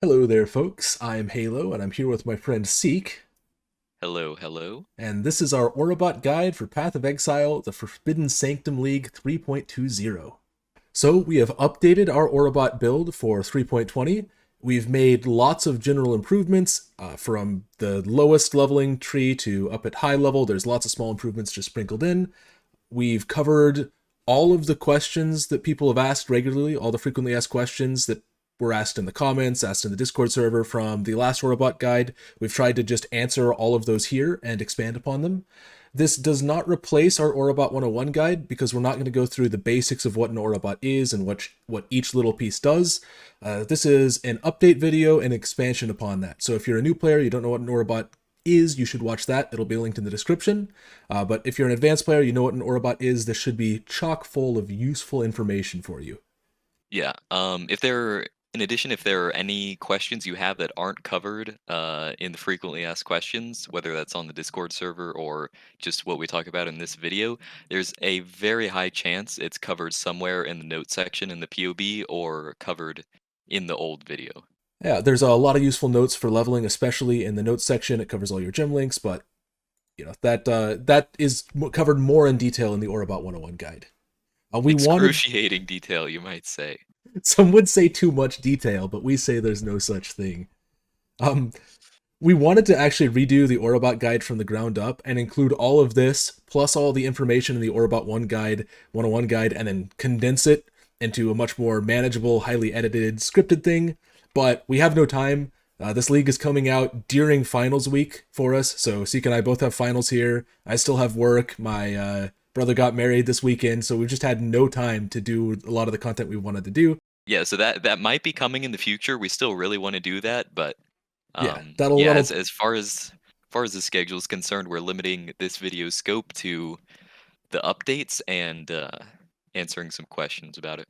Hello there, folks. I'm Halo, and I'm here with my friend Seek, Hello, hello. and this is our Aurabot guide for Path of Exile, the Forbidden Sanctum League 3.20. So, we have updated our Aurabot build for 3.20. We've made lots of general improvements from the lowest leveling tree to up at high level. There's lots of small improvements just sprinkled in. We've covered all of the questions that people have asked regularly, all the frequently asked questions that were asked in the comments, asked in the Discord server from the last Aurabot guide. We've tried to just answer all of those here and expand upon them. This does not replace our Aurabot 101 guide because we're not going to go through the basics of what an Aurabot is and what each little piece does. This is an update video and expansion upon that. So if you're a new player, you don't know what an Aurabot is, you should watch that. It'll be linked in the description. But if you're an advanced player, you know what an Aurabot is. This should be chock full of useful information for you. Yeah, in addition, if there are any questions you have that aren't covered in the frequently asked questions, whether that's on the Discord server or just what we talk about in this video, there's a very high chance it's covered somewhere in the notes section in the POB or covered in the old video. Yeah, there's a lot of useful notes for leveling, especially in the notes section. It covers all your gem links, but that is covered more in detail in the Aurabot 101 guide. We wanted Excruciating detail, you might say. some would say too much detail, but we say there's no such thing. Um, we wanted to actually redo the Aurabot guide from the ground up and include all of this plus all the information in the Aurabot 1 guide, 101 guide, and then condense it into a much more manageable, highly edited, scripted thing. But we have no time. This league is coming out during finals week for us, so Seek and I both have finals here. I still have work. My brother got married this weekend, so we've just had no time to do a lot of the content we wanted to do. Yeah, so that might be coming in the future. We still really want to do that, but Yeah, that'll yeah, that'll as far as the schedule is concerned, we're limiting this video's scope to the updates and answering some questions about it.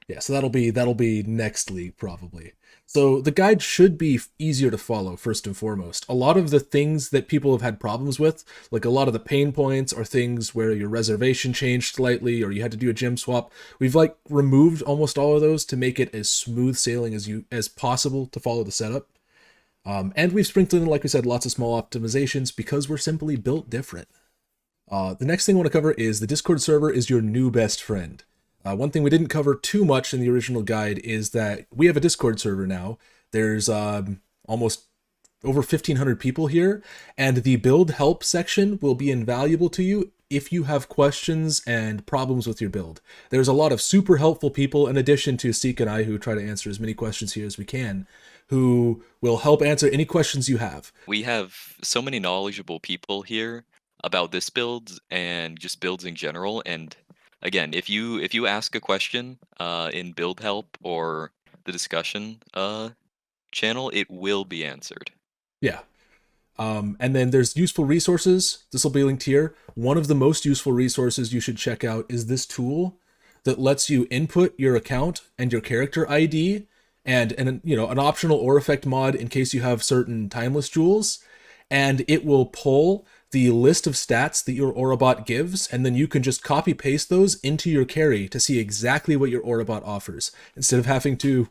Yeah, so that'll be next league probably. So the guide should be easier to follow first and foremost. A lot of the things that people have had problems with, like a lot of the pain points are things where your reservation changed slightly or you had to do a gem swap. We've like removed almost all of those to make it as smooth sailing as possible to follow the setup. And we've sprinkled in, like we said, lots of small optimizations because we're simply built different. The next thing I want to cover is the Discord server is your new best friend. One thing we didn't cover too much in the original guide is that we have a Discord server now. There's almost over 1,500 people here, and the build help section will be invaluable to you if you have questions and problems with your build. There's a lot of super helpful people, in addition to Seek and I, who try to answer as many questions here as we can, who will help answer any questions you have. We have so many knowledgeable people here about this build and just builds in general. And again, if you ask a question in build help or the discussion channel, it will be answered. Yeah, and then there's useful resources. This will be linked here. One of the most useful resources you should check out is this tool that lets you input your account and your character ID and an optional or effect mod in case you have certain timeless jewels, and it will pull the list of stats that your Aurabot gives, and then you can just copy paste those into your carry to see exactly what your Aurabot offers instead of having to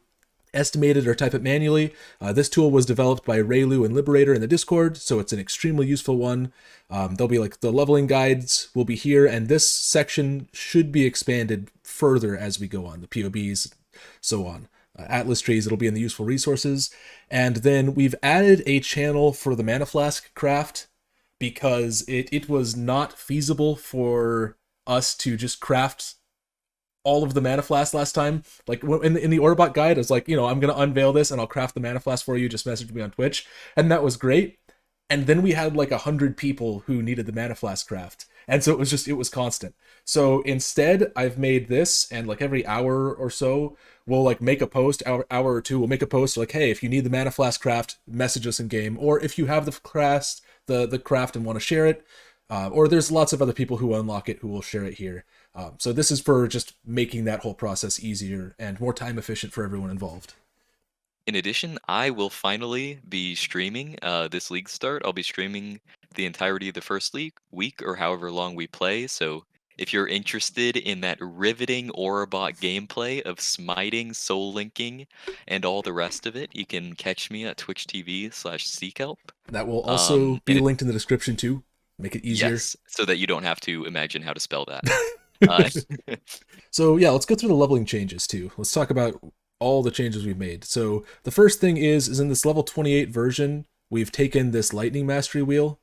estimate it or type it manually. This tool was developed by Raylu and Liberator in the Discord, so it's an extremely useful one. There'll be like the leveling guides will be here, and this section should be expanded further as we go on, the PoBs, so on. Atlas trees, it'll be in the useful resources. And then we've added a channel for the mana flask craft because it was not feasible for us to just craft all of the mana flasks last time. Like in the Orbot guide, I was like, I'm gonna unveil this and I'll craft the mana flask for you. Just message me on Twitch, and that was great. And then we had like 100 people who needed the mana flask craft, and so it was constant. So instead, I've made this, and like every hour or so, we'll like make a post, hour or two, we'll make a post like, hey, if you need the mana flask craft, message us in game, or if you have the craft and want to share it, or there's lots of other people who unlock it who will share it here. So this is for just making that whole process easier and more time efficient for everyone involved. In addition, I will finally be streaming this league start. I'll be streaming the entirety of the first league week or however long we play. So if you're interested in that riveting Aurabot gameplay of smiting, soul linking, and all the rest of it, you can catch me at Twitch TV/Seekelp. That will also And be linked in the description too. Make it easier. yes, so that you don't have to imagine how to spell that. Uh, So yeah, let's go through the leveling changes too. Let's talk about all the changes we've made. So the first thing is in this level 28 version, we've taken this lightning mastery wheel.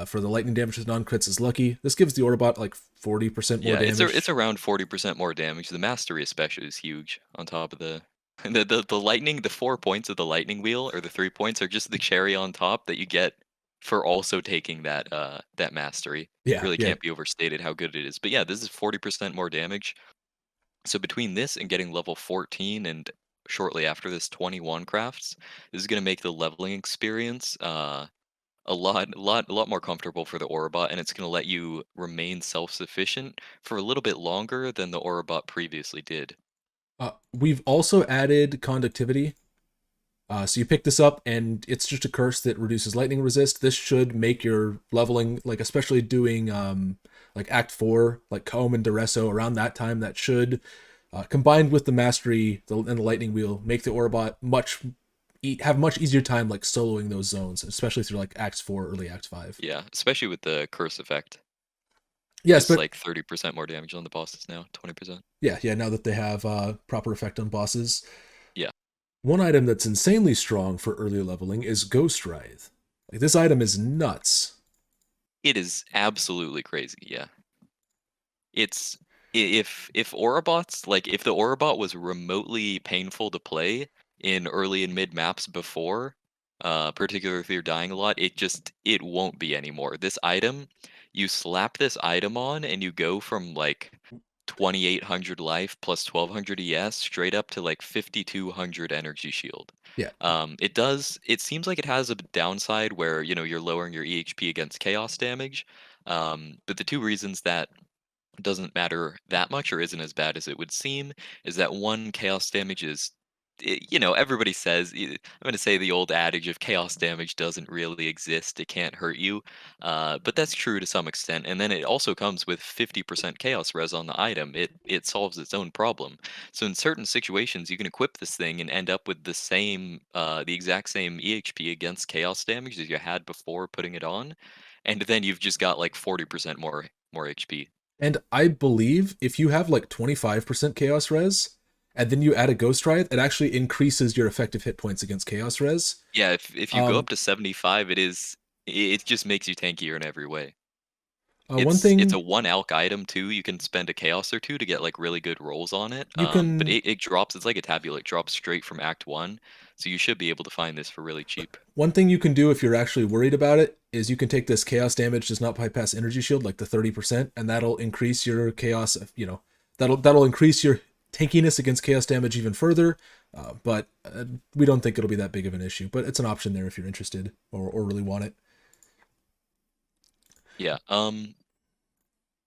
For the lightning damage with non-crits is lucky. This gives the Autobot like 40% more yeah, it's damage. around 40% more damage. The mastery especially is huge on top of the the lightning, the 4 points of the lightning wheel or the 3 points are just the cherry on top that you get for also taking that mastery. Yeah, Really yeah. can't be overstated how good it is. But yeah, this is 40% more damage. So between this and getting level 14 and shortly after this 21 crafts, this is going to make the leveling experience a lot more comfortable for the Aurabot, and it's going to let you remain self-sufficient for a little bit longer than the Aurabot previously did. We've also added conductivity. So you pick this up, and it's just a curse that reduces lightning resist. This should make your leveling, like especially doing like Act 4, like Comb and Duresso around that time, that should, combined with the mastery and the lightning wheel, make the Orbot have much easier time like soloing those zones, especially through like Act 4, early Act 5. Yeah, especially with the curse effect. Yes, Just but like 30% more damage on the bosses now, 20%. yeah. Now that they have proper effect on bosses, Yeah, one item that's insanely strong for early leveling is Ghost Writhe. Like this item is nuts. it is absolutely crazy. Yeah. It's if Aurabots like if the Aurabot was remotely painful to play in early and mid maps before, particularly if you're dying a lot, it won't be anymore. This item, you slap this item on and you go from like 2800 life plus 1200 ES straight up to like 5200 energy shield. Yeah, It seems like it has a downside where, you're lowering your EHP against chaos damage. But the two reasons that doesn't matter that much or isn't as bad as it would seem is that one chaos damage is everybody says I'm going to say the old adage of chaos damage doesn't really exist, it can't hurt you, but that's true to some extent. And then it also comes with 50% chaos res on the item. It solves its own problem. So in certain situations you can equip this thing and end up with the exact same EHP against chaos damage as you had before putting it on, and then you've just got like 40% more HP. and I believe if you have like 25% Chaos Res, and then you add a Ghost Writhe, it actually increases your effective hit points against Chaos Res. Yeah, if you go Um, up to 75, it just makes you tankier in every way. One It's a thing one alch item too. You can spend a chaos or two to get like really good rolls on it. you But can it drops. It's like a tabula. It drops straight from Act 1, so you should be able to find this for really cheap. one thing you can do if you're actually worried about it is you can take this Chaos damage does not bypass energy shield, like the 30%, and that'll increase your Chaos. That'll increase your tankiness against Chaos damage even further. But we don't think it'll be that big of an issue. But it's an option there if you're interested or really want it. Yeah.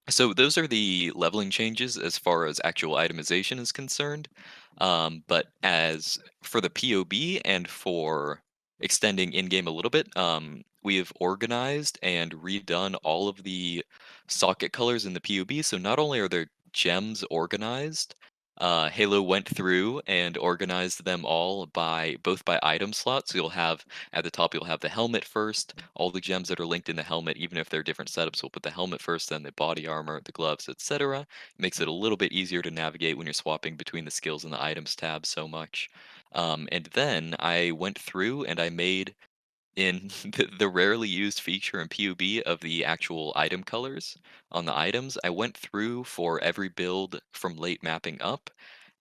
So those are the leveling changes as far as actual itemization is concerned. But as for the POB and for extending in-game a little bit, we have organized and redone all of the socket colors in the POB. So not only are there gems organized, Halo went through and organized them all by both by item slots. So you'll have at the top, you'll have the helmet first, all the gems that are linked in the helmet, even if they're different setups, we'll put the helmet first, then the body armor, the gloves, etc. Makes it a little bit easier to navigate when you're swapping between the skills and the items tab so much. And then I went through and I made in the rarely used feature in PUB of the actual item colors on the items. I went through for every build from late mapping up,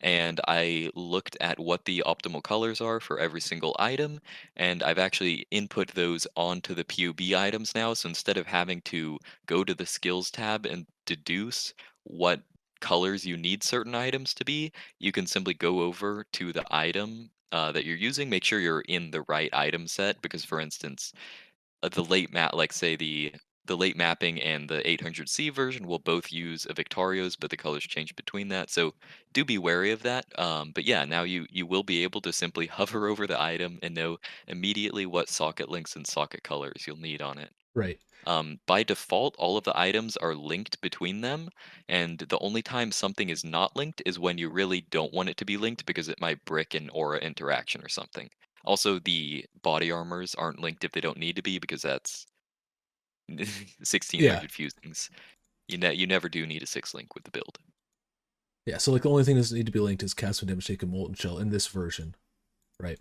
and I looked at what the optimal colors are for every single item, and I've actually input those onto the PUB items now. So instead of having to go to the skills tab and deduce what colors you need certain items to be, you can simply go over to the item that you're using. Make sure you're in the right item set because, for instance, the late map, like say the late mapping and the 800C version will both use a Victorios, but the colors change between that. So do be wary of that. But yeah, now you will be able to simply hover over the item and know immediately what socket links and socket colors you'll need on it. Right. By default, all of the items are linked between them, and the only time something is not linked is when you really don't want it to be linked because it might brick an aura interaction or something. Also, the body armors aren't linked if they don't need to be because that's Yeah. 1600 fusings. You never do need a 6 link with the build. Yeah. So like the only thing that doesn't need to be linked is cast when damage taken molten shell in this version. Right.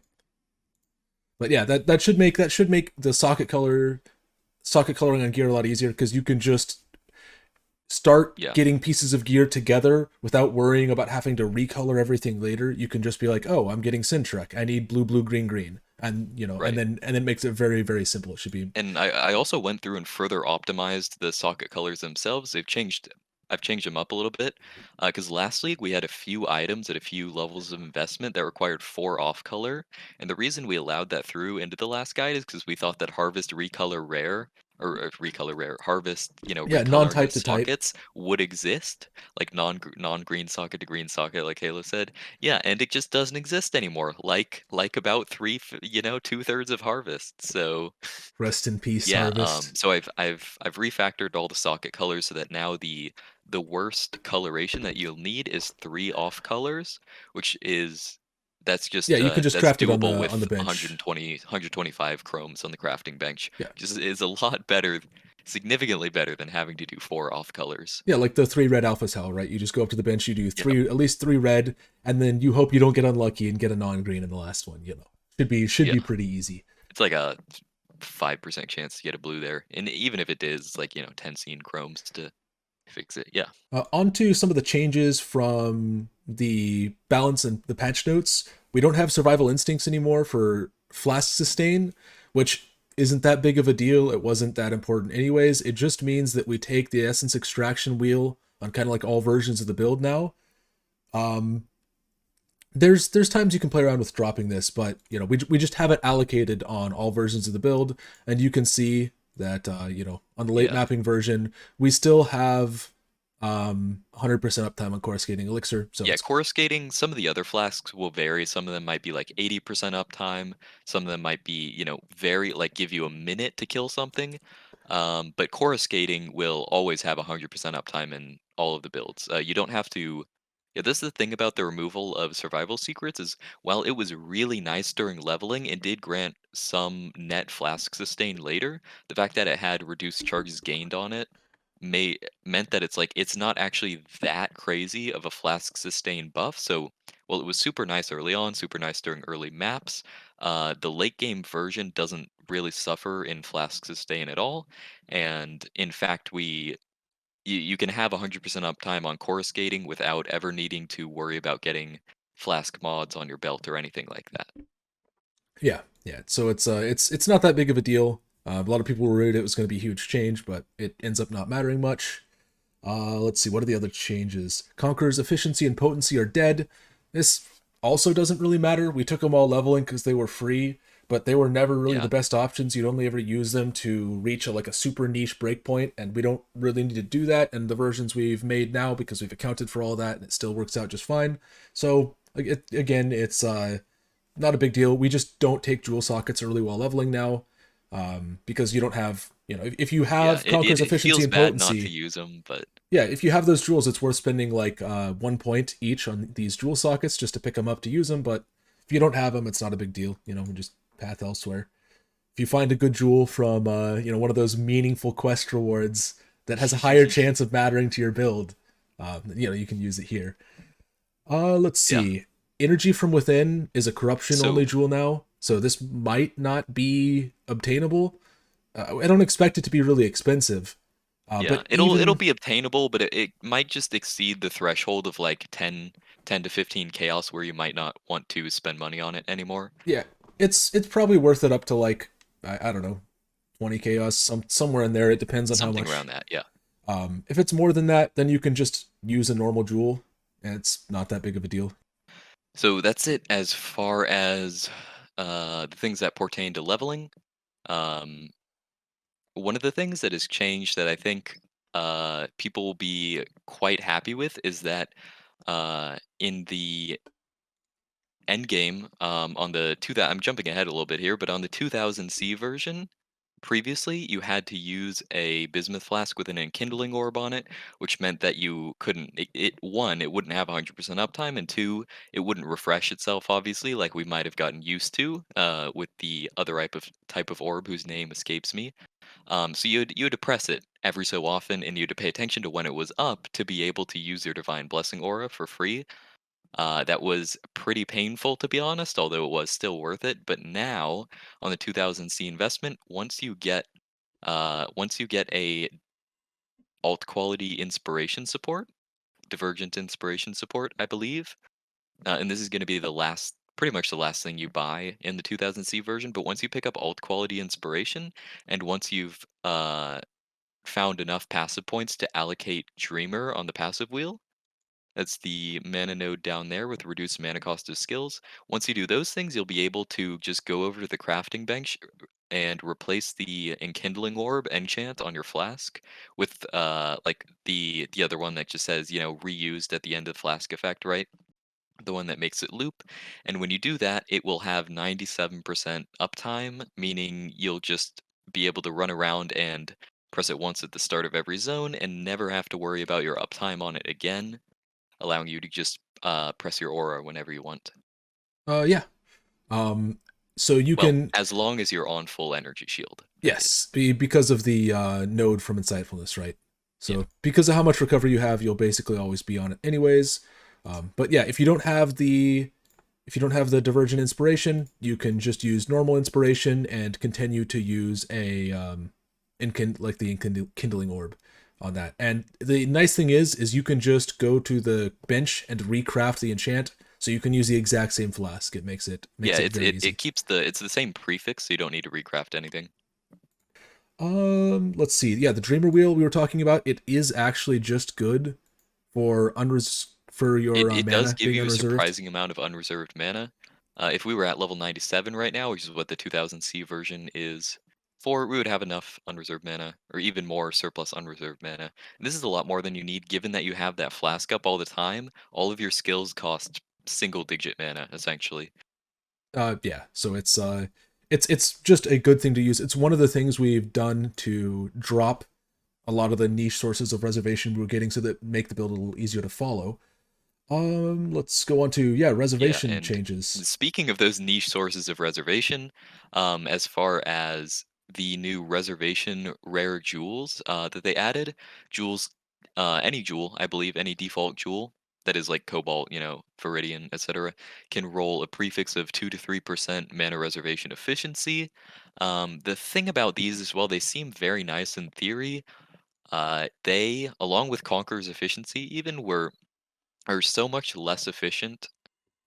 But yeah, that should make the socket coloring on gear a lot easier because you can just start Yeah, getting pieces of gear together without worrying about having to recolor everything later. You can just be like, oh, I'm getting Sintrek. I need blue, blue, green, green. And right. and then makes it very, very simple. It should be. And I also went through and further optimized the socket colors themselves. I've changed them up a little bit because last league we had a few items at a few levels of investment that required 4 off color, and the reason we allowed that through into the last guide is because we thought that harvest recolor rare or recolor rare harvest Yeah, recoloring non-type of to type. sockets would exist, like non green socket to green socket, like Halo said. Yeah, and it just doesn't exist anymore. Like about 2/3 of harvest. So Rest in peace, yeah, Harvest. so I've refactored all the socket colors so that now the worst coloration that you'll need is 3 off colors, which is Yeah, you can just that's craft it doable on the with bench. 120 125 chromes on the crafting bench, Yeah. which is a lot better, significantly better than having to do 4 off colors. Yeah, like the three red alpha cell, right? You just go up to the bench, you do Yep. three, at least three red, and then you hope you don't get unlucky and get a non-green in the last one. Should Yeah. be pretty easy. It's like a 5% chance to get a blue there. And even if it is, it's like, 10 scene chromes to fix it. Yeah. On to some of the changes from the balance and the patch notes. We don't have survival instincts anymore for flask sustain, which isn't that big of a deal. It wasn't that important anyways. It just means that we take the essence extraction wheel on kind of like all versions of the build now. Um, there's times you can play around with dropping this, but we just have it allocated on all versions of the build, and you can see that on the late Yeah. mapping version we still have 100% uptime on coruscating elixir, so Yeah, it's coruscating, some of the other flasks will vary. Some of them might be like 80% uptime. Some of them might be, very like give you a minute to kill something. But coruscating will always have 100% uptime in all of the builds. You don't have to. Yeah, this is the thing about the removal of survival secrets is while it was really nice during leveling, it did grant some net flask sustain later. The fact that it had reduced charges gained on it may meant that it's not actually that crazy of a flask sustain buff. So while it was super nice early on, super nice during early maps, the late game version doesn't really suffer in flask sustain at all. And in fact, you can have 100% uptime on coruscating without ever needing to worry about getting flask mods on your belt or anything like that. yeah, so it's not that big of a deal. A lot of people were worried it was going to be a huge change, but it ends up not mattering much. Let's see, what are the other changes? Conqueror's efficiency and potency are dead. This also doesn't really matter. We took them all leveling because they were free, but they were never really the Yeah. best options. You'd only ever use them to reach like a super niche breakpoint, and we don't really need to do that in the versions we've made now because we've accounted for all that, and it still works out just fine. So again, it's not a big deal. We just don't take jewel sockets early while leveling now, because you don't have if you Yeah, have it, it, Conqueror's it efficiency feels and bad not to potency, use them, but yeah, if you have those jewels, it's worth spending like 1 point each on these jewel sockets just to pick them up to use them. But if you don't have them, it's not a big deal. Just path elsewhere. If you find a good jewel from one of those meaningful quest rewards that has a higher chance of mattering to your build, you can use it here. Let's yeah. see. Energy from Within is a corruption only So jewel now, so this might not be obtainable. I don't expect it to be really expensive, yeah, but it'll even be obtainable, but it might just exceed the threshold of like 10 to 15 chaos where you might not want to spend money on it anymore. yeah, it's probably worth it up to like I don't know 20 chaos, somewhere in there. It depends on how Something much. around that, yeah. If it's more than that, then you can just use a normal jewel, and it's not that big of a deal. So that's it as far as the things that pertain to leveling. Um, One of the things that has changed that I think people will be quite happy with is that in the Endgame, on the 2000, I'm jumping ahead a little bit here, but on the 2000C version, previously you had to use a bismuth flask with an enkindling orb on it, which meant that you couldn't. One, it wouldn't have 100% uptime, and two, it wouldn't refresh itself. Obviously, like we might have gotten used to with the other type of orb whose name escapes me. So you had to press it every so often, and you had to pay attention to when it was up to be able to use your divine blessing aura for free. That was pretty painful, to be honest, although it was still worth it. But now, on the 2000C investment, once you get a alt quality inspiration support, divergent inspiration support, I believe, and this is going to be pretty much the last thing you buy in the 2000C version. But once you pick up alt quality inspiration, and once you've found enough passive points to allocate Dreamer on the passive wheel, that's the mana node down there with reduced mana cost of skills. Once you do those things, you'll be able to just go over to the crafting bench and replace the enkindling orb enchant on your flask with like the other one that just says, reused at the end of the flask effect, right? The one that makes it loop. And when you do that, it will have 97% uptime, meaning you'll just be able to run around and press it once at the start of every zone and never have to worry about your uptime on it again, allowing you to just press your aura whenever you want. Yeah. Um, so you Well, can, as long as you're on full energy shield, that is. yes, because of the node from Insightfulness, right? Yeah. So because of how much recovery you have, you'll basically always be on it anyways. But yeah, if you don't have the divergent inspiration, you can just use normal inspiration and continue to use a like the kindling orb on that. And the nice thing is you can just go to the bench and recraft the enchant, so you can use the exact same flask. It makes it Yeah, makes it very it easy. keeps it's the same prefix, so you don't need to recraft anything. Let's see. Yeah, the Dreamer Wheel we were talking about, it is actually just good for It your it does mana give being you a unreserved. surprising amount of unreserved mana. If we were at level 97 right now, which is what the 2000C version is for, we would have enough unreserved mana, or even more surplus unreserved mana. And this is a lot more than you need, given that you have that flask up all the time. All of your skills cost single-digit mana, essentially. Yeah, so it's just a good thing to use. It's one of the things we've done to drop a lot of the niche sources of reservation we were getting, so that make the build a little easier to follow. Let's go on to, yeah, Yeah, reservation and changes. speaking of those niche sources of reservation, as far as the new reservation rare jewels that they added, jewels, any jewel, I believe, any default jewel that is like cobalt, viridian, etc., can roll a prefix of 2 to 3% mana reservation efficiency. The thing about these is, while they seem very nice in theory, they, along with Conqueror's efficiency, even are so much less efficient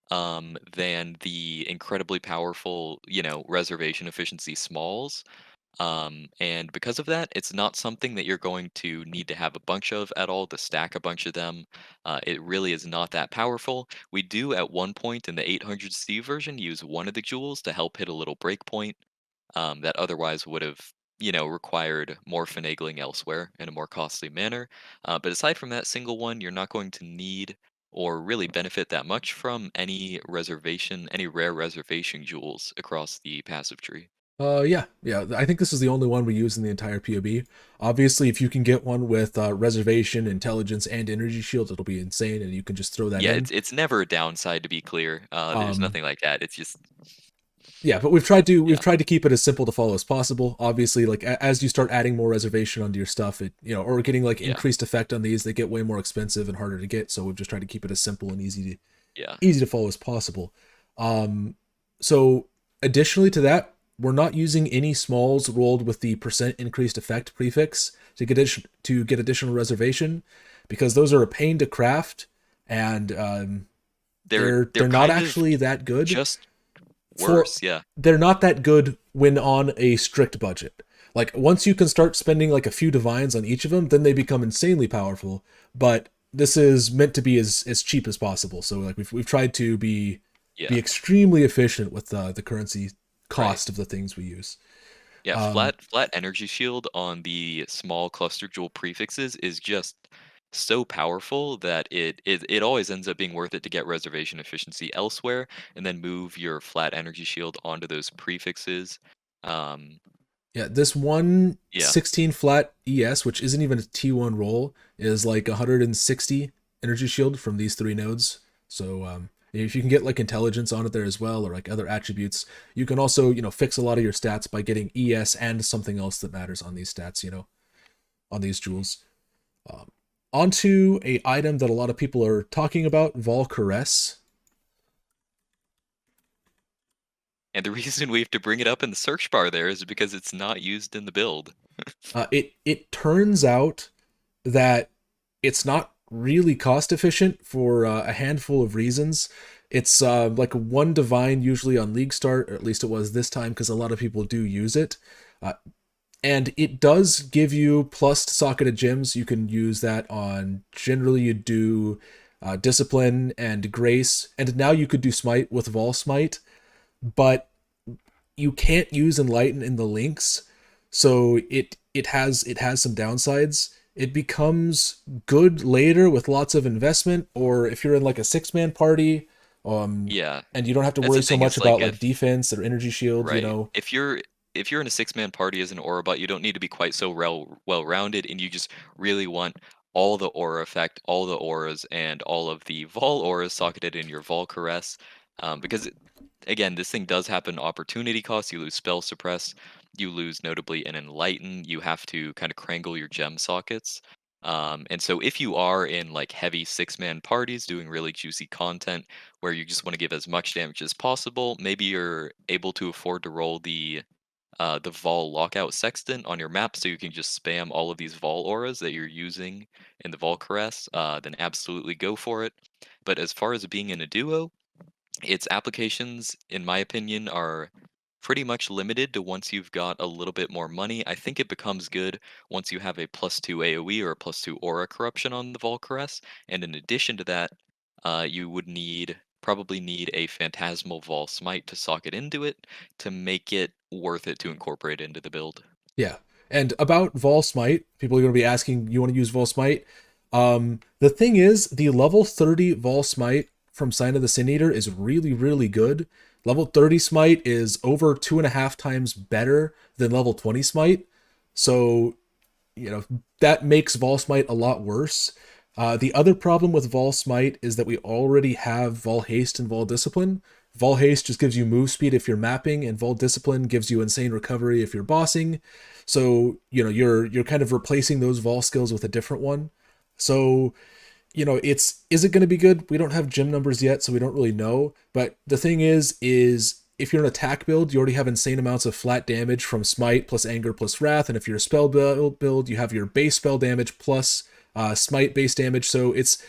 than the incredibly powerful, reservation efficiency smalls. And because of that, it's not something that you're going to need to have a bunch of at all to stack a bunch of them. It really is not that powerful. We do at one point in the 800C version use one of the jewels to help hit a little breakpoint that otherwise would have, required more finagling elsewhere in a more costly manner. But aside from that single one, you're not going to need or really benefit that much from any rare reservation jewels across the passive tree. Yeah. I think this is the only one we use in the entire POB. Obviously, if you can get one with reservation, intelligence, and energy shield, it'll be insane, and you can just throw that Yeah, in. it's never a downside, to be clear. There's Um, nothing like that. It's just yeah, but we've yeah, tried to keep it as simple to follow as possible. Obviously, like as you start adding more reservation onto your stuff, or getting like yeah, increased effect on these, they get way more expensive and harder to get. So we've just tried to keep it as simple and yeah. easy to follow as possible. Um, so additionally to that, we're not using any smalls rolled with the percent increased effect prefix to get additional reservation, because those are a pain to craft, and They're they're they're not kind of actually that good just for worse. Yeah, they're not that good when on a strict budget. Like once you can start spending like a few divines on each of them, then they become insanely powerful. But this is meant to be as cheap as possible. So like we've tried to be yeah. extremely efficient with the currency Right. cost of the things we use. Yeah, Um, flat energy shield on the small cluster jewel prefixes is just so powerful that it always ends up being worth it to get reservation efficiency elsewhere and then move your flat energy shield onto those prefixes. Um, Yeah, this one Yeah. 16 flat ES, which isn't even a T1 roll, is like 160 energy shield from these three nodes. So if you can get like intelligence on it there as well, or like other attributes, you can also fix a lot of your stats by getting ES and something else that matters on these stats. On these jewels. Um, Onto a item that a lot of people are talking about, Vaal Caress. And the reason we have to bring it up in the search bar there is because it's not used in the build. It turns out that it's not really cost efficient for a handful of reasons. It's like one divine usually on league start, or at least it was this time because a lot of people do use it. Uh, and it does give you plus to socketed gems. You can use that on generally you do discipline and grace, and now you could do smite with Vol Smite, but you can't use enlighten in the links, so it has some downsides. It becomes good later with lots of investment, or if you're in like a 6-man party, um, Yeah. and you don't have to That's worry the so thing much is like about like if defense or energy shield. right. If you're in a six-man party as an Aurabot, you don't need to be quite so well-rounded, and you just really want all the aura effect, all the auras, and all of the Vol auras socketed in your Vaal Caress. Because again, this thing does happen opportunity cost. You lose spell suppress, you lose notably an enlighten. You have to kind of crangle your gem sockets. And so if you are in like heavy six-man parties doing really juicy content where you just want to give as much damage as possible, maybe you're able to afford to roll the Vol Lockout Sextant on your map, so you can just spam all of these Vol auras that you're using in the Vaal Caress, then absolutely go for it. But as far as being in a duo, its applications, in my opinion, are pretty much limited to once you've got a little bit more money. I think it becomes good once you have a +2 AoE or a +2 aura corruption on the Vaal Caress. And in addition to that, you would probably need a Phantasmal Vaal Smite to sock it into it to make it worth it to incorporate into the build. Yeah. And about Vol Smite, people are going to be asking, you want to use Vol Smite? The thing is, the level 30 Vol Smite from Sign of the Sin Eater is really, really good. Level 30 Smite is over 2.5 times better than level 20 Smite. So, that makes Vol Smite a lot worse. The other problem with Vol Smite is that we already have Vol Haste and Vol Discipline. Vol Haste just gives you move speed if you're mapping, and Vol Discipline gives you insane recovery if you're bossing. So you're kind of replacing those Vol skills with a different one. So is it going to be good? We don't have gym numbers yet, so we don't really know. But the thing is if you're an attack build, you already have insane amounts of flat damage from Smite plus Anger plus Wrath, and if you're a spell build, you have your base spell damage plus Smite base damage. So it's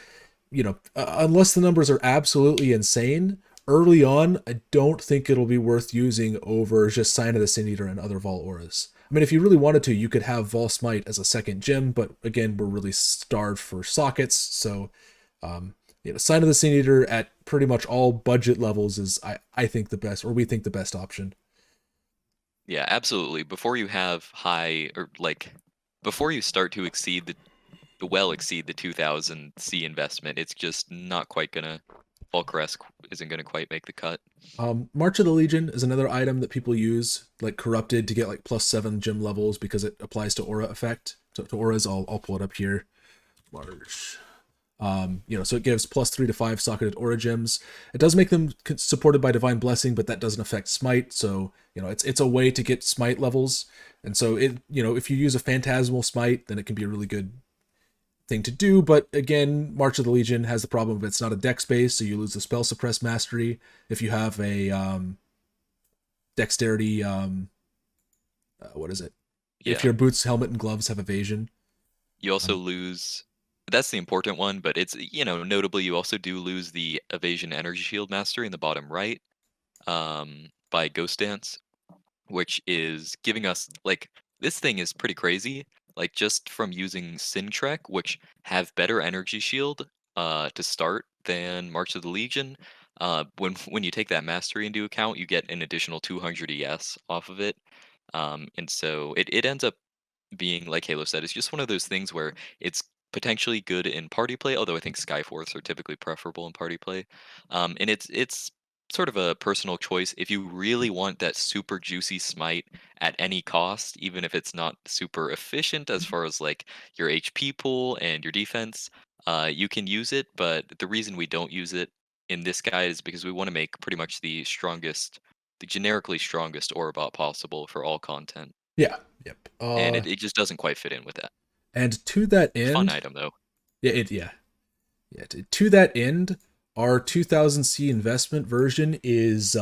unless the numbers are absolutely insane early on, I don't think it'll be worth using over just Sign of the Sin Eater and other Vol auras. I mean, if you really wanted to, you could have Vol Smite as a second gem, but again, we're really starved for sockets. So, Sign of the Sin Eater at pretty much all budget levels is, I think, the best, or we think the best option. Yeah, absolutely. Before you have high or like before you start to exceed the 2000 C investment, it's just not quite gonna Volcrest isn't gonna quite make the cut. March of the Legion is another item that people use, like Corrupted, to get like +7 gem levels because it applies to aura effect. To auras, I'll pull it up here. March. So it gives +3 to 5 socketed aura gems. It does make them supported by divine blessing, but that doesn't affect smite. So it's a way to get smite levels. And so if you use a phantasmal smite, then it can be a really good thing to do. But again, March of the Legion has the problem of it's not a dex base, so you lose the spell suppress mastery. If you have a dexterity, what is it? If Yeah. your boots, helmet, and gloves have evasion. You also Um, lose that's the important one, but it's notably you also do lose the evasion energy shield mastery in the bottom right, by Ghost Dance, which is giving us like this thing is pretty crazy. Like just from using Sintrek, which have better energy shield to start than March of the Legion. When you take that mastery into account, you get an additional 200 ES off of it. And so it ends up being, like Halo said, it's just one of those things where it's potentially good in party play, although I think Skyforce are typically preferable in party play. And it's sort of a personal choice. If you really want that super juicy smite at any cost, even if it's not super efficient as far as like your HP pool and your defense, you can use it. But the reason we don't use it in this guide is because we want to make pretty much the generically strongest Aurabot possible for all content, Yeah. Yep. and it just doesn't quite fit in with that. And to that Fun end, item though. yeah, to that end, our 2000C investment version is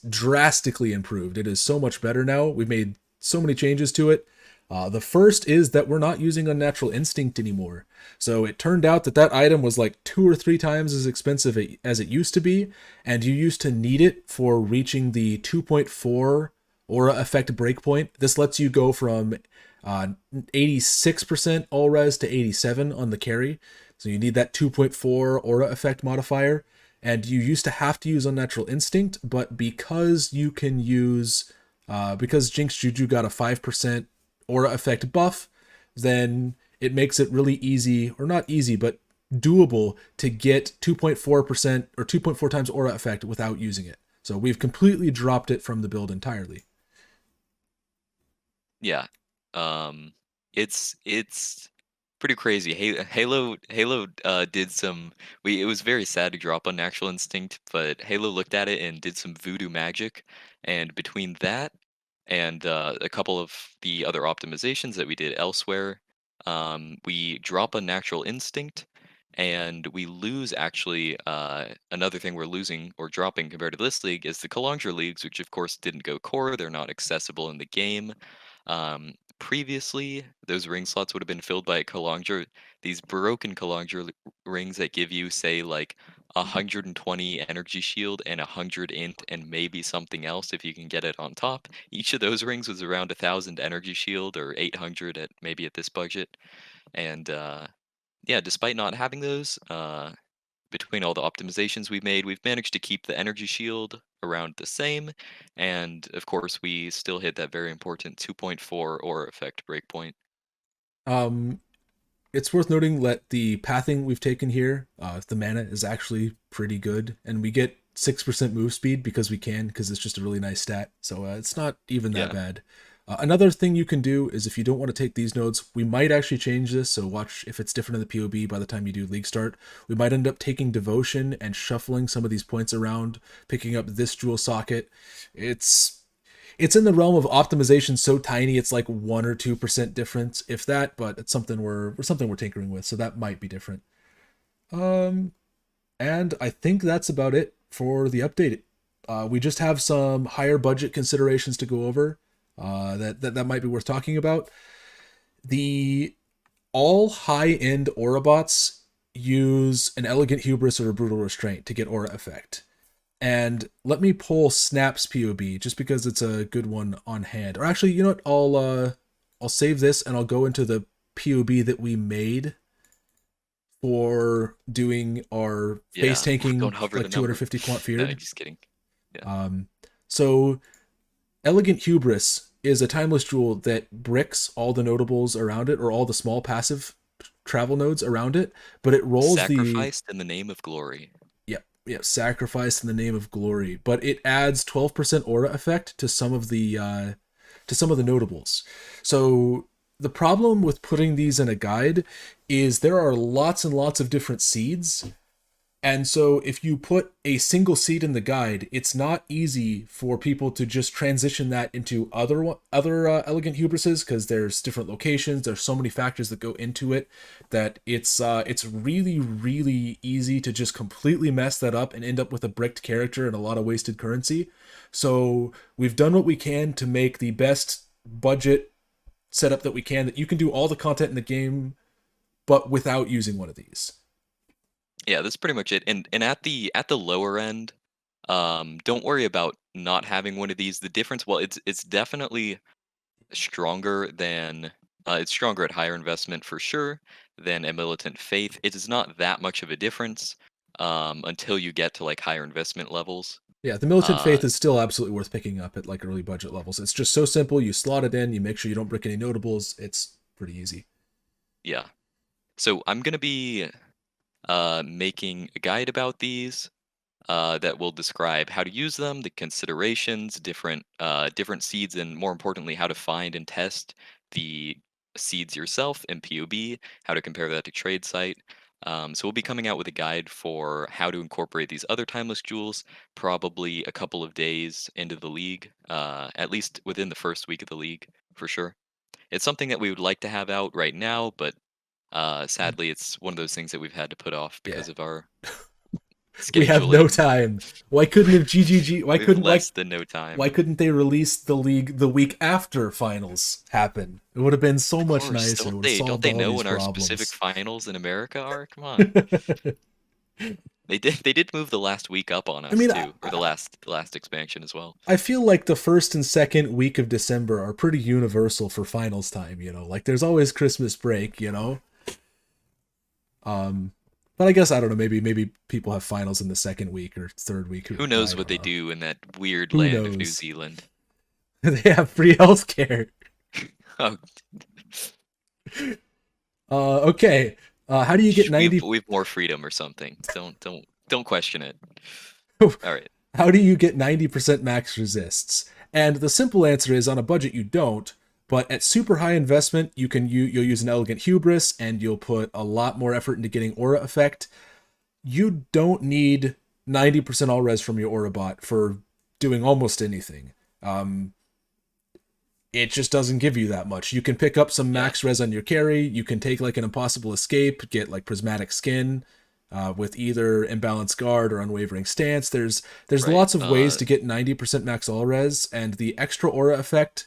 drastically improved. It is so much better now. We've made so many changes to it. The first is that we're not using Unnatural Instinct anymore. So it turned out that that item was like 2 or 3 times as expensive as it used to be, and you used to need it for reaching the 2.4 aura effect breakpoint. This lets you go from 86% all res to 87 on the carry. So you need that 2.4 aura effect modifier. And you used to have to use Unnatural Instinct, but because you can use, because Jinx Juju got a 5% aura effect buff, then it makes it really easy, or not easy, but doable to get 2.4% or 2.4 times aura effect without using it. So we've completely dropped it from the build entirely. Yeah. Um, it's pretty crazy. Halo did some. We It was very sad to drop on Natural Instinct, but Halo looked at it and did some voodoo magic, and between that and a couple of the other optimizations that we did elsewhere, we drop a Natural Instinct. And we lose actually another thing we're losing or dropping compared to this league is the Kalangra leagues, which of course didn't go core. They're not accessible in the game. Previously, those ring slots would have been filled by Kalangra, these broken Kalangra rings that give you, say, like 120 energy shield and 100 int and maybe something else if you can get it on top. Each of those rings was around 1,000 energy shield or 800 at maybe at this budget. And yeah, despite not having those, between all the optimizations we've made, we've managed to keep the energy shield around the same, and of course, we still hit that very important 2.4 aura effect breakpoint. Um, it's worth noting that the pathing we've taken here, the mana is actually pretty good, and we get 6% move speed because we can, because it's just a really nice stat. So it's not even that Yeah, bad. Another thing you can do is if you don't want to take these nodes, we might actually change this. So watch if it's different in the PoB by the time you do League Start. We might end up taking Devotion and shuffling some of these points around, picking up this jewel socket. It's it's in the realm of optimization so tiny it's like 1 or 2% difference if that, but it's something we're tinkering with, so that might be different. um and I think that's about it for the update. We just have some higher budget considerations to go over, that might be worth talking about. The all high end Aurabots use an elegant hubris or a brutal restraint to get aura effect. And let me pull Snap's POB just because it's a good one on hand. Or actually, you know what? I'll save this and I'll go into the POB that we made for doing our face yeah. tanking Don't hover the like number. 250 quant No, feared. just kidding. Yeah, Um, so Elegant Hubris is a timeless jewel that bricks all the notables around it, or all the small passive travel nodes around it, but it rolls the sacrificed in the name of glory. sacrifice in the name of glory, but it adds 12% aura effect to some of the notables. So the problem with putting these in a guide is there are lots and lots of different seeds, and so if you put a single seed in the guide, it's not easy for people to just transition that into other elegant hubrises, because there's different locations, there's so many factors that go into it that it's really really easy to just completely mess that up and end up with a bricked character and a lot of wasted currency. So we've done what we can to make the best budget setup that we can, that you can do all the content in the game but without using one of these. Yeah, that's pretty much it. And at the lower end, don't worry about not having one of these. The difference, well, it's definitely stronger than it's stronger at higher investment for sure than a militant faith. It is not that much of a difference until you get to like higher investment levels. Yeah, the Militant Uh, Faith is still absolutely worth picking up at like early budget levels. It's just so simple. You slot it in, you make sure you don't break any notables. It's pretty easy. yeah. So I'm gonna be making a guide about these. that will describe how to use them, the considerations, different seeds, and more importantly, how to find and test the seeds yourself in PoB, how to compare that to trade site. So we'll be coming out with a guide for how to incorporate these other timeless jewels, probably a couple of days into the league, at least within the first week of the league, for sure. It's something that we would like to have out right now, but sadly, it's one of those things that we've had to put off Yeah. because of our We have no scheduling. time. Why couldn't have GGG? We have less than no Why time. couldn't they release the league the week after finals happen? It would have been so Of much course, nicer. It would have don't solved they all know these when our specific problems. finals in America are? Come on. I They did move the last week up on us mean, too, or the last expansion as well. I feel like the first and second week of December are pretty universal for finals time. Like there's always Christmas break. Um, but I guess I don't know. Maybe people have finals in the second week or third week. Who I knows what don't they know. do in that weird Who land of New knows? Zealand? They have free healthcare. Oh, Okay. How do you get we 90? have more freedom or something. Don't question it. All right. How do you get 90% max resists? And the simple answer is on a budget you don't, but at super high investment you'll use an elegant hubris and you'll put a lot more effort into getting aura effect. You don't need 90% all res from your aura bot for doing almost anything. Um, it just doesn't give you that much. You can pick up some Yeah. max res on your carry. You can take like an impossible escape, get like prismatic skin with either imbalanced guard or unwavering stance. There's Right. lots of ways to get 90% max all res, and the extra aura effect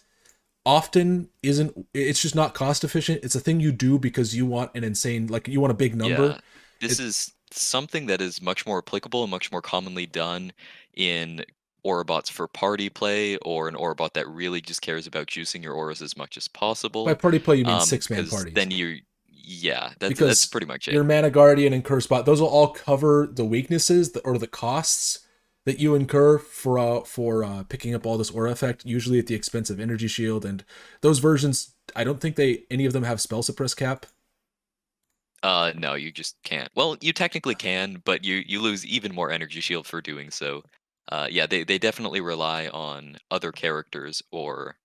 often isn't. It's just not cost efficient. It's a thing you do because you want an insane, like you want a big number. Yeah, this It is something that is much more applicable and much more commonly done in Aurabots for party play or an Aurabot that really just cares about juicing your auras as much as By possible. party play you mean 6-man Because parties, then yeah, that's because pretty much it. your mana guardian and curse bot, those will all cover the weaknesses or the costs that you incur for picking up all this aura effect, usually at the expense of energy shield. And those versions, I don't think any of them have spell suppress cap. No, you just can't. Well, you technically can, but you lose even more energy shield for doing so. Yeah, they definitely rely on other characters or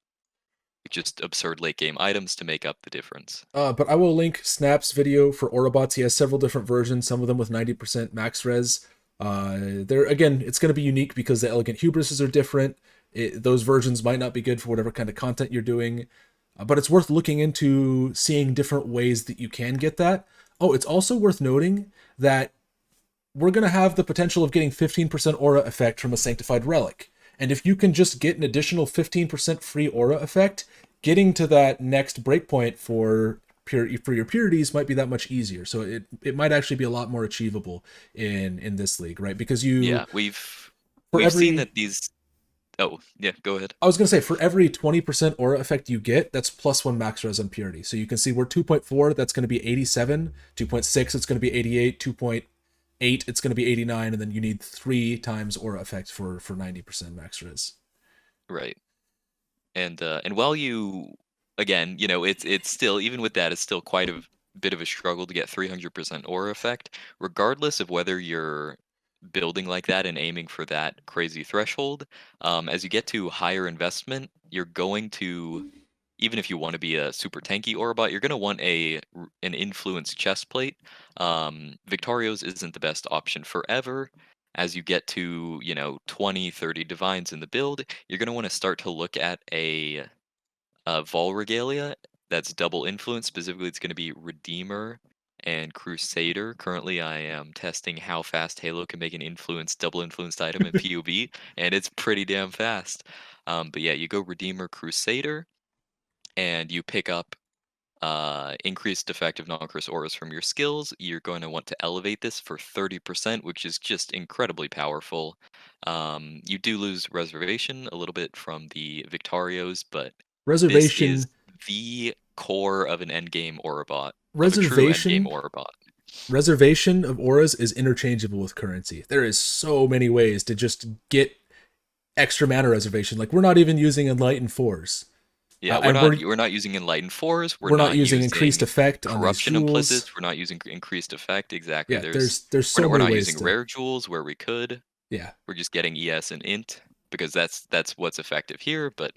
just absurd late game items to make up the difference. But I will link Snap's video for Aurabots. He has several different versions, some of them with 90% max res. They're again, it's going to be unique because the elegant hubrises are different. Those versions might not be good for whatever kind of content you're doing, but it's worth looking into seeing different ways that you can get that. Oh, it's also worth noting that we're going to have the potential of getting 15% aura effect from a sanctified relic. And if you can just get an additional 15% free aura effect, getting to that next breakpoint for your purities might be that much easier. So it might actually be a lot more achievable in this league, right? Because Yeah, for we've seen every that these. Oh, yeah, go ahead. I was gonna say for every 20% aura effect you get, that's +1 max res on purity. So you can see we're 2.4, that's gonna be 87, 2.6, it's gonna be 88, 2.8, it's gonna be 89, and then you need 3 times aura effect for 90% max res. Right. And while again, it's still, even with that, it's still quite a bit of a struggle to get 300% aura effect, regardless of whether you're building like that and aiming for that crazy threshold. As you get to higher investment, you're going to, even if you want to be a super tanky Orbot, you're going to want an influence chest plate. Victorio's isn't the best option forever. As you get to 20, 30 divines in the build, you're going to want to start to look at a Vaal regalia that's double influence. Specifically, it's going to be Redeemer and Crusader. Currently, I am testing how fast Halo can make an double influenced item in PoB, and it's pretty damn fast. But yeah, you go Redeemer, Crusader, and you pick up increased effective non-curse auras from your skills. You're going to want to elevate this for 30%, which is just incredibly powerful. You do lose Reservation a little bit from the Victorios, but this is Reservation the core of an endgame Aurabot, of a true endgame reservation Aurabot. reservation of auras is interchangeable with currency. There is so many ways to just get extra mana reservation. Like we're not even using enlightened fours. Yeah, And we're not using Enlightened Fours. We're we're not not using increased using effect on these Corruption jewels. Implicits. We're not using increased effect. Exactly. Yeah, there's so We're many not ways using to. rare jewels where we could. Yeah. We're just getting ES and int because that's what's effective here. But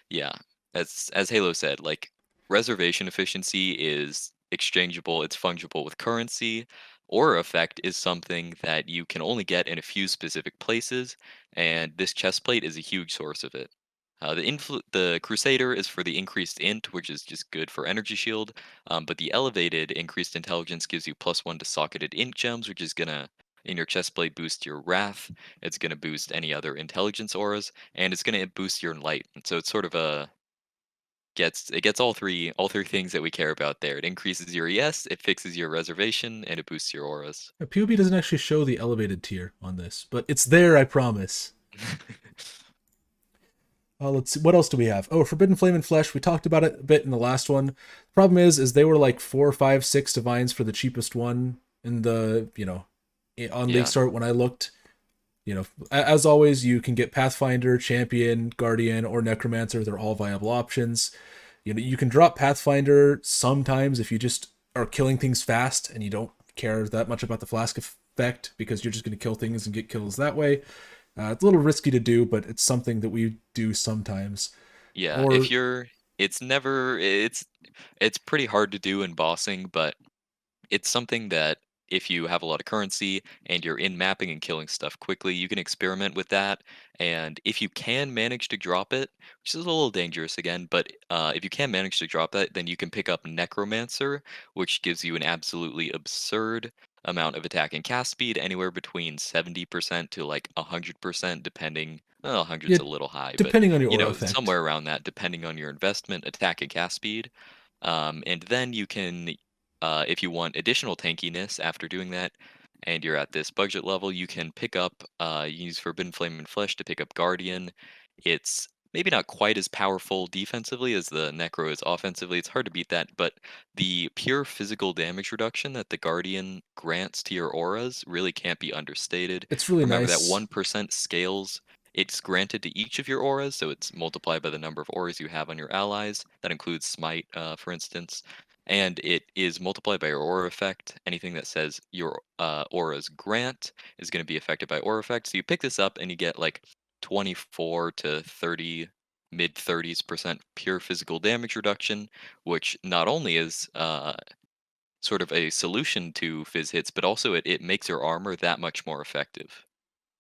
yeah, as Halo said, like reservation efficiency is exchangeable, it's fungible with currency. Aura effect is something that you can only get in a few specific places, and this chest plate is a huge source of it. The Crusader is for the increased int, which is just good for energy shield. But the elevated increased intelligence gives you +1 to socketed int gems, which is gonna in your chest plate boost your wrath. It's gonna boost any other intelligence auras, and it's gonna boost your light. And so it's sort of a gets all three things that we care about there. It increases your ES, it fixes your reservation, and it boosts your auras. PoB doesn't actually show the elevated tier on this, but it's there, I promise. Let's see. What else do we have? Oh, Forbidden Flame and Flesh. We talked about it a bit in the last one. The problem is they were like 4, 5, 6 divines for the cheapest one in the, on League Yeah, Start when I looked. As always, you can get Pathfinder, Champion, Guardian, or Necromancer. They're all viable options. You can drop Pathfinder sometimes if you just are killing things fast and you don't care that much about the flask effect because you're just going to kill things and get kills that way. It's a little risky to do, but it's something that we do sometimes. yeah. If Or you're, it's never, it's pretty hard to do in bossing, but it's something that if you have a lot of currency and you're in mapping and killing stuff quickly, you can experiment with that. And if you can manage to drop it, which is a little dangerous again, but if you can manage to drop that, then you can pick up Necromancer, which gives you an absolutely absurd amount of attack and cast speed, anywhere between 70% to like 100%, depending. Well, 100's yeah, a little high, but depending on your aura effect. somewhere around that, depending on your investment, attack and cast speed. And then you can if you want additional tankiness after doing that, and you're at this budget level, you can pick up, use Forbidden Flame and Flesh to pick up Guardian. It's maybe not quite as powerful defensively as the Necro is offensively. It's hard to beat that, but the pure physical damage reduction that the Guardian grants to your auras really can't be understated. It's really Remember that nice. 1% scales. It's granted to each of your auras, so it's multiplied by the number of auras you have on your allies. That includes Smite, for instance, and it is multiplied by your aura effect. Anything that says your aura's grant is going to be affected by aura effect. So you pick this up and you get like 24 to 30, mid 30s% pure physical damage reduction, which not only is sort of a solution to fizz hits, but also it makes your armor that much more effective.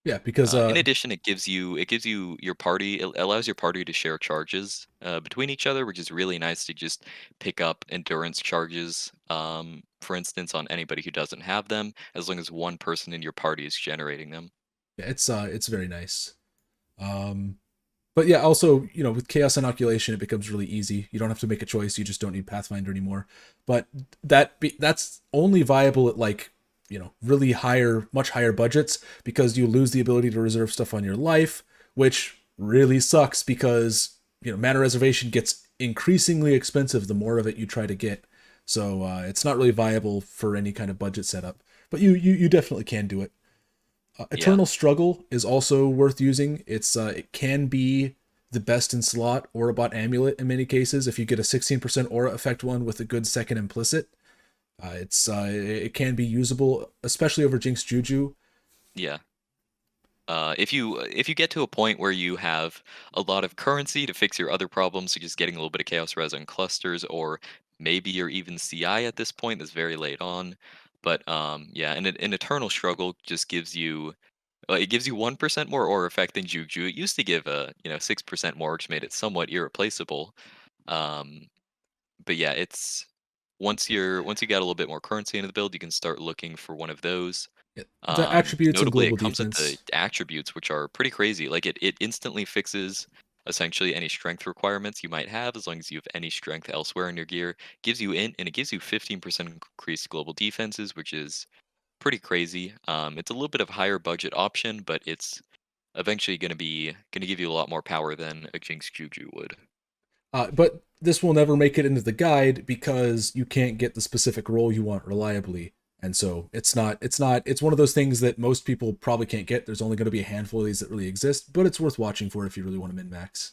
Yeah, because In addition, it gives you your party. It allows your party to share charges between each other, which is really nice to just pick up endurance charges. For instance, on anybody who doesn't have them, as long as one person in your party is generating them. yeah, it's very nice. Um, but yeah, also with chaos inoculation, it becomes really easy. You don't have to make a choice. You just don't need Pathfinder anymore. But that's only viable at like really much higher budgets because you lose the ability to reserve stuff on your life, which really sucks because mana reservation gets increasingly expensive the more of it you try to get. So it's not really viable for any kind of budget setup. But you definitely can do it. Yeah, Eternal Struggle is also worth using. It can be the best in slot Aurabot Amulet in many cases. If you get a 16% aura effect one with a good second implicit, it can be usable, especially over Jinx Juju. yeah. If you get to a point where you have a lot of currency to fix your other problems, such as getting a little bit of chaos res on clusters, or maybe you're even CI at this point, that's very late on. But yeah, an eternal struggle just gives you it gives you 1% more aura effect than Juju. It used to give 6% more, which made it somewhat irreplaceable. Um, but yeah, it's once you got a little bit more currency into the build, you can start looking for one of those. The attributes and Notably, global it comes with the defense. attributes, which are pretty crazy. Like it instantly fixes essentially any strength requirements you might have, as long as you have any strength elsewhere in your gear. Gives you int, and it gives you 15% increased global defenses, which is pretty crazy. It's a little bit of higher budget option, but it's eventually going to give you a lot more power than a Jinx Juju would. But this will never make it into the guide because you can't get the specific role you want reliably. And so it's one of those things that most people probably can't get. There's only going to be a handful of these that really exist, but it's worth watching for if you really want to min max.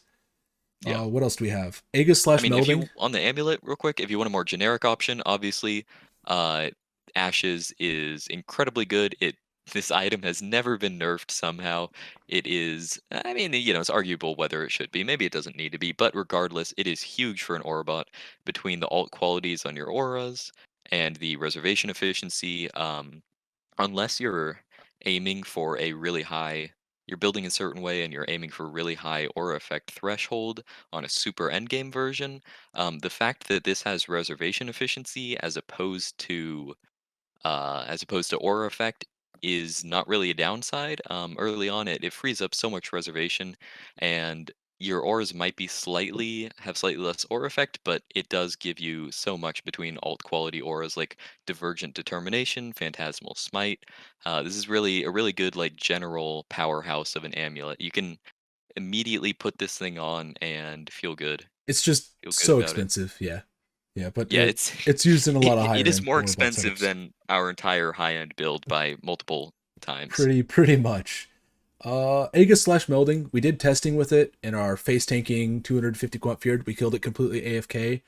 Yeah. What else do we have? Aegis I slash mean, if you melding. on the amulet real quick, if you want a more generic option, obviously, uh, Ashes is incredibly good. It this item has never been nerfed somehow. It is, I mean, it's arguable whether it should be. Maybe it doesn't need to be, but regardless, it is huge for an Aurabot between the alt qualities on your auras and the reservation efficiency. Unless you're aiming for a really high, you're building a certain way and you're aiming for a really high aura effect threshold on a super endgame version, the fact that this has reservation efficiency as opposed to aura effect is not really a downside. Early on, it frees up so much reservation, and your auras might be have slightly less aura effect, but it does give you so much between alt quality auras like Divergent Determination, Phantasmal Smite. This is really a really good like general powerhouse of an amulet. You can immediately put this thing on and It's just feel good so about it. expensive. Yeah. Yeah, but Yeah, it's used in a lot of it higher is end more Orbot expensive setups. than our entire high-end build by multiple times. Pretty much. Aegis slash Melding, we did testing with it in our face tanking 250 quant feared. We killed it completely AFK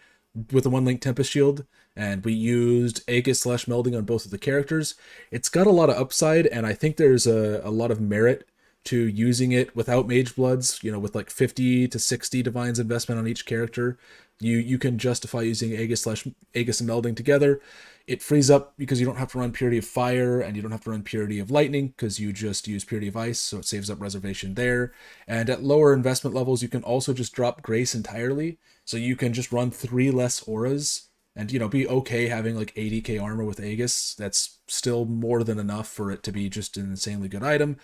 with a one link Tempest Shield, and we used Aegis slash Melding on both of the characters. It's got a lot of upside, and I think there's a lot of merit to using it without Mage Bloods, with like 50 to 60 Divines investment on each character. You can justify using Aegis and Melding together. It frees up because you don't have to run Purity of Fire and you don't have to run Purity of Lightning because you just use Purity of Ice, so it saves up reservation there. And at lower investment levels, you can also just drop Grace entirely, so you can just run 3 less auras and be okay having like 80k armor with Aegis. That's still more than enough for it to be just an insanely good item.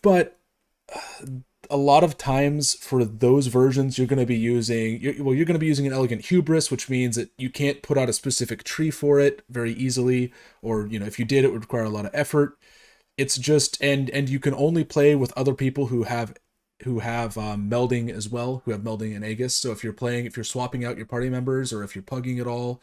But a lot of times for those versions you're going to be using you're going to be using an elegant hubris, which means that you can't put out a specific tree for it very easily, or if you did, it would require a lot of effort. It's just, and you can only play with other people who have melding as well, who have melding and Aegis. So if you're swapping out your party members or if you're pugging at all,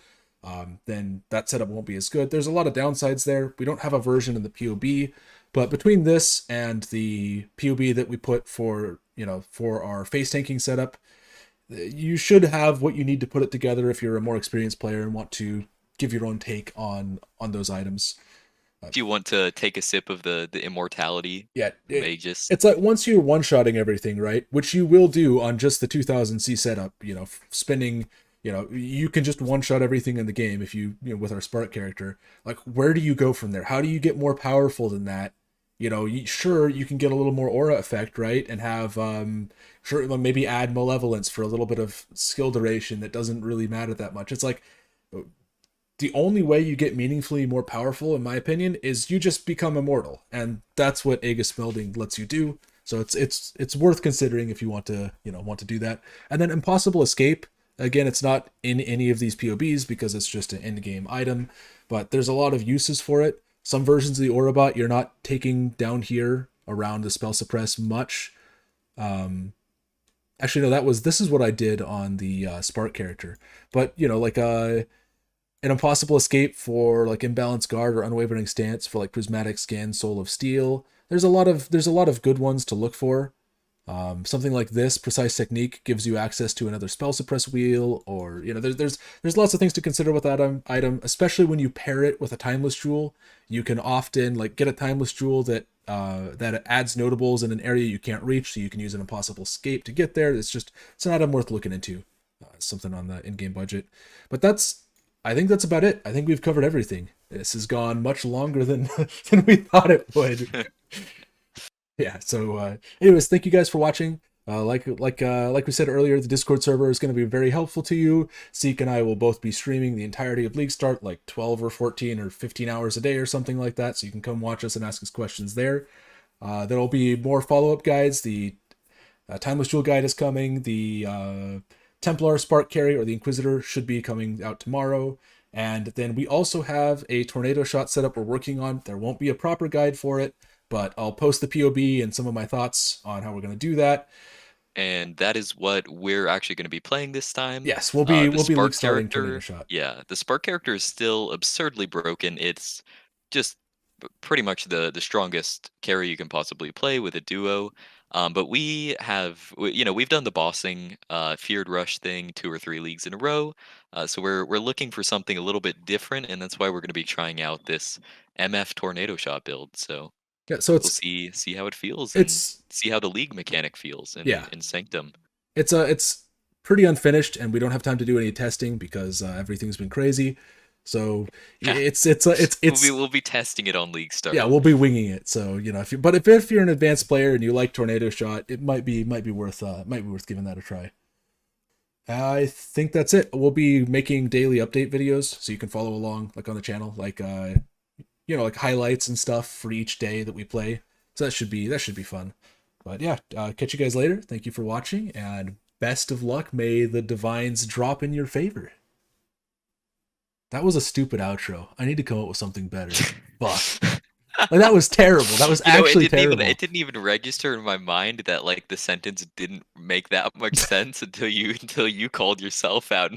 then that setup won't be as good. There's a lot of downsides there. We don't have a version in the PoB, but between this and the PoB that we put for our face tanking setup, you should have what you need to put it together if you're a more experienced player and want to give your own take on those items. If you want to take a sip of the immortality Yeah, from Aegis, it's like once you're one-shotting everything, right? Which you will do on just the 2000C setup, spending, you can just one-shot everything in the game if with our Spark character. Like, where do you go from there? How do you get more powerful than that? Sure, you can get a little more aura effect, right? And have, sure, maybe add malevolence for a little bit of skill duration that doesn't really matter that much. It's like, the only way you get meaningfully more powerful, in my opinion, is you just become immortal, and that's what Aegis Melding lets you do. So it's worth considering if you want to do that. And then Impossible Escape. Again, it's not in any of these PoBs because it's just an end game item, but there's a lot of uses for it. Some versions of the Aurabot you're not taking down here around the spell suppress much. Actually, no, this is what I did on the Spark character, but like an Impossible Escape for like Imbalanced Guard or Unwavering Stance for like Prismatic Scan, Soul of Steel. There's a lot of good ones to look for. Something like this, Precise Technique, gives you access to another spell suppress wheel, or there's lots of things to consider with that item, especially when you pair it with a Timeless Jewel. You can often like get a Timeless Jewel that adds notables in an area you can't reach, so you can use an Impossible Escape to get there. It's an item worth looking into. Something on the in-game budget, but I think that's about it. I think we've covered everything. This has gone much longer than than we thought it would. Yeah. So, anyways, thank you guys for watching. Like we said earlier, the Discord server is going to be very helpful to you. Seek and I will both be streaming the entirety of League Start, like 12 or 14 or 15 hours a day or something like that. So you can come watch us and ask us questions there. There'll be more follow-up guides. The Timeless Jewel guide is coming. The Templar Spark Carry or the Inquisitor should be coming out tomorrow. And then we also have a tornado shot setup we're working on. There won't be a proper guide for it, but I'll post the POB and some of my thoughts on how we're going to do that. and that is what we're actually going to be playing this time. Yes, we'll be The league Spark starting tornado character, shot. yeah, the Spark character is still absurdly broken. It's just pretty much the strongest carry you can possibly play with a duo. But we've done the bossing feared rush thing 2 or 3 leagues in a row. So we're looking for something a little bit different, and that's why we're going to be trying out this MF tornado shot build. So Yeah, so we'll see how it feels and it's see how the league mechanic feels yeah, in Sanctum. it's pretty unfinished, and we don't have time to do any testing because everything's been crazy. So Yeah, it's we'll be testing it on League yeah, Start. we'll be winging it. So if you're an advanced player and you like Tornado Shot, it might be worth giving that a try. I think that's it. We'll be making daily update videos so you can follow along like on the channel, like like highlights and stuff for each day that we play. So that should be fun. But yeah, catch you guys later. Thank you for watching, and best of luck. May the divines drop in your favor. That was a stupid outro. I need to come up with something better. Fuck. Like that was terrible. That was You know, actually it terrible. didn't even register in my mind that like the sentence didn't make that much sense until you called yourself out